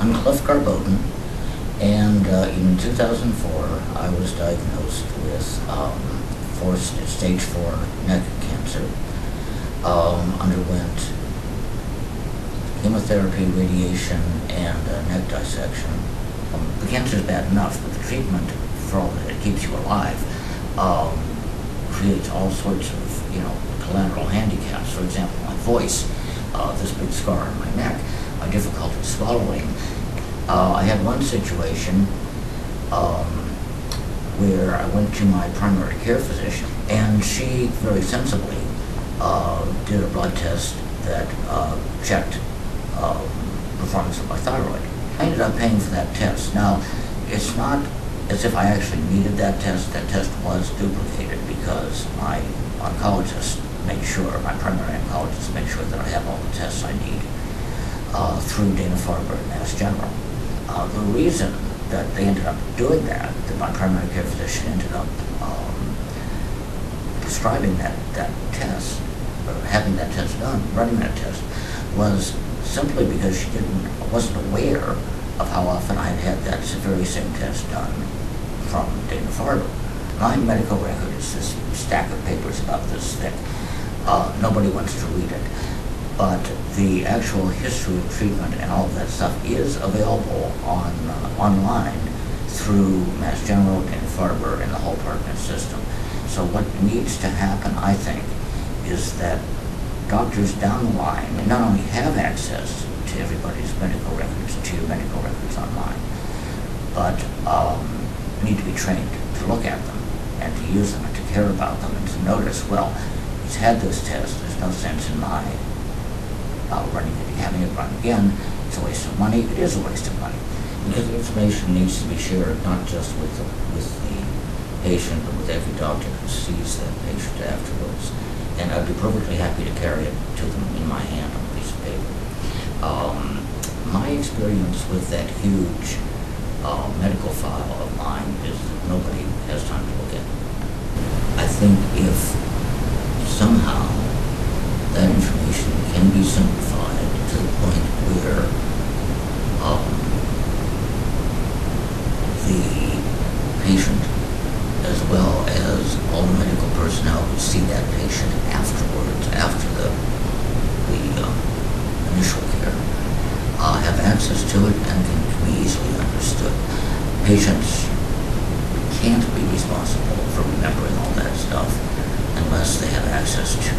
I'm Clif Garboden, and in 2004 I was diagnosed with stage 4 neck cancer. Underwent chemotherapy, radiation, and neck dissection. The cancer is bad enough, but the treatment, for all that it keeps you alive, creates all sorts of, collateral handicaps. For example, my voice, this big scar on my neck, my difficulty swallowing. I had one situation where I went to my primary care physician, and she very sensibly did a blood test that checked performance of my thyroid. I ended up paying for that test. Now, it's not as if I actually needed that test. That test was duplicated because my oncologist made sure, my primary oncologist made sure that I have all the tests I need through Dana-Farber and Mass General. The reason that they ended up doing that my primary care physician ended up prescribing that test, or having that test done, running that test, was simply because she wasn't aware of how often I had that very same test done from Dana-Farber. My medical record is this stack of papers about this thick. Nobody wants to read it. But the actual history of treatment and all of that stuff is available online through Mass General, Dana-Farber, and the whole partner system. So what needs to happen, I think, is that doctors down the line not only have access to everybody's medical records, to your medical records online, but need to be trained to look at them and to use them and to care about them and to notice, well, he's had this test, there's no sense in my having it run again. It's a waste of money. It is a waste of money because the information needs to be shared not just with the patient, but with every doctor who sees that patient afterwards. And I'd be perfectly happy to carry it to them in my hand on a piece of paper. My experience with that huge medical file of mine is that nobody has time to look at it. I think if somehow that information can be simplified to the point where the patient, as well as all the medical personnel who see that patient afterwards, after the initial care, have access to it and can be easily understood. Patients can't be responsible for remembering all that stuff unless they have access to